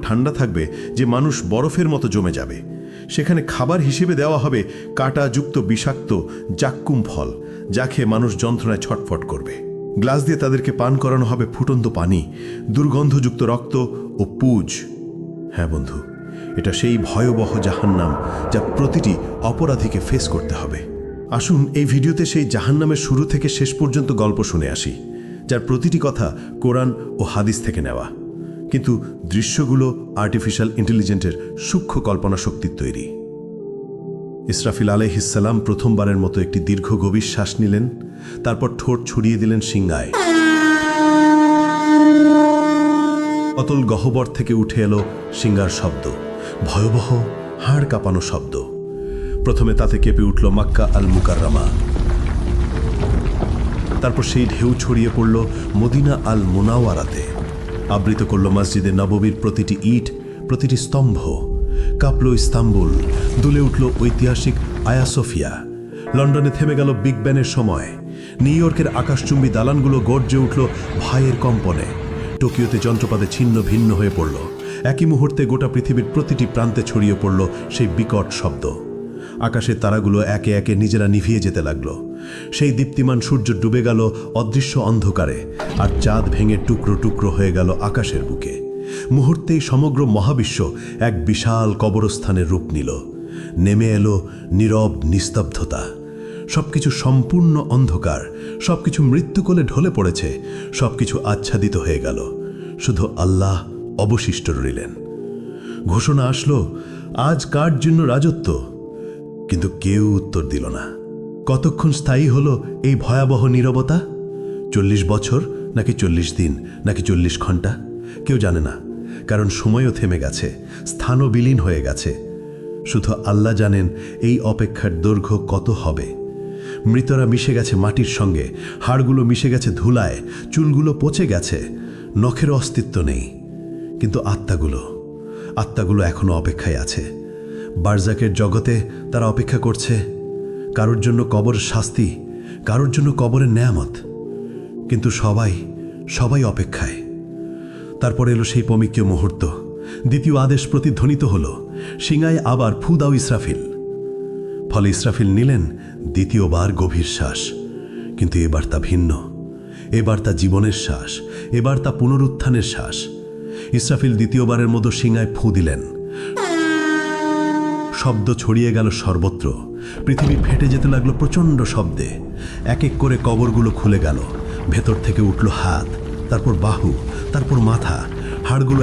ঠান্ডা থাকবে যে মানুষ বরফের মতো জমে যাবে। সেখানে খাবার হিসেবে দেওয়া হবে কাঁটাযুক্ত বিষাক্ত জাক্কুম ফল, যা খেয়ে মানুষ যন্ত্রণায় ছটফট করবে। গ্লাস দিয়ে তাদেরকে পান করানো হবে ফুটন্ত পানি, দুর্গন্ধযুক্ত রক্ত ও পুজ। হ্যাঁ বন্ধু, এটা সেই ভয়াবহ জাহান্নাম যা প্রতিটি অপরাধীকে ফেস করতে হবে। আসুন এই ভিডিওতে সেই জাহান্নামের শুরু থেকে শেষ পর্যন্ত গল্প শুনে আসি, যার প্রতিটি কথা কোরআন ও হাদিস থেকে নেওয়া, কিন্তু দৃশ্যগুলো আর্টিফিশিয়াল ইন্টেলিজেন্সের সূক্ষ্ম কল্পনা শক্তির তৈরি। ইসরাফিল আলাইহিসসালাম প্রথমবারের মতো একটি দীর্ঘ গভীর শ্বাস নিলেন, তারপর ঠোঁট ছড়িয়ে দিলেন সিংহায়। অতল গহ্বর থেকে উঠে এলো সিংহার শব্দ, ভয়াবহ হাড় কাঁপানো শব্দ। প্রথমে তাতে কেঁপে উঠল মক্কা আল মুকাররমা, তারপর সেই ঢেউ ছড়িয়ে পড়ল মদিনা আল মুনাওয়ারাতে, আবৃত করল মসজিদে নববীর প্রতিটি ইট, প্রতিটি স্তম্ভ। কাঁপল ইস্তাম্বুল, দুলে উঠল ঐতিহাসিক আয়া সোফিয়া। লন্ডনে থেমে গেল বিগ ব্যানের সময়। নিউ ইয়র্কের আকাশচুম্বী দালানগুলো গর্জে উঠল ভাইয়ের কম্পনে। টোকিওতে যন্ত্রপাতে ছিন্ন ভিন্ন হয়ে পড়ল। একই মুহূর্তে গোটা পৃথিবীর প্রতিটি প্রান্তে ছড়িয়ে পড়ল সেই বিকট শব্দ। আকাশের তারাগুলো একে একে নিজেরা নিভিয়ে যেতে লাগলো। সেই দীপ্তিমান সূর্য ডুবে গেল অদৃশ্য অন্ধকারে, আর চাঁদ ভেঙে টুকরো টুকরো হয়ে গেল আকাশের বুকে। মুহূর্তেই সমগ্র মহাবিশ্ব এক বিশাল কবরস্থানের রূপ নিল। নেমে এলো নীরব নিস্তব্ধতা। সবকিছু সম্পূর্ণ অন্ধকার, সবকিছু মৃত্যুকোলে ঢলে পড়েছে, সবকিছু আচ্ছাদিত হয়ে গেল। শুধু আল্লাহ অবশিষ্ট রইলেন। ঘোষণা আসলো, আজ কার জন্য রাজত্ব? কিন্তু কেউ উত্তর দিল না। কতক্ষণ স্থায়ী হলো এই ভয়াবহ নীরবতা? 40 বছর, নাকি 40 দিন, নাকি 40 ঘন্টা? কেউ জানে না, কারণ সময়ও থেমে গেছে, স্থানও বিলীন হয়ে গেছে। শুধু আল্লাহ জানেন এই অপেক্ষার দৈর্ঘ্য কত হবে। মৃতরা মিশে গেছে মাটির সঙ্গে, হাড়গুলো মিশে গেছে ধুলায়, চুলগুলো পচে গেছে, নখের অস্তিত্ব নেই। কিন্তু আত্মাগুলো এখনো অপেক্ষায় আছে। বারজাকের জগতে তারা অপেক্ষা করছে, কারোর জন্য কবর শাস্তি, কারোর জন্য কবরের নেয়ামত। কিন্তু সবাই অপেক্ষায়। তারপর এলো সেই পমিকীয় মুহূর্ত। দ্বিতীয় আদেশ প্রতিধ্বনিত হলো, সিংহায় আবার ফু দাও ইসরাফিল। ফলে ইসরাফিল নিলেন দ্বিতীয়বার গভীর শ্বাস। কিন্তু এবার তা ভিন্ন। এবার তা জীবনের শ্বাস, এবার তা পুনরুত্থানের শ্বাস। ইসরাফিল দ্বিতীয়বারের মতো সিংহায় ফু দিলেন। শব্দ ছড়িয়ে গেল সর্বত্র। পৃথিবী ফেটে যেতে লাগলো প্রচণ্ড শব্দে। এক এক করে কবরগুলো খুলে গেল। ভেতর থেকে উঠল হাত, তারপর বাহু, তারপর মাথা। হাড়গুলো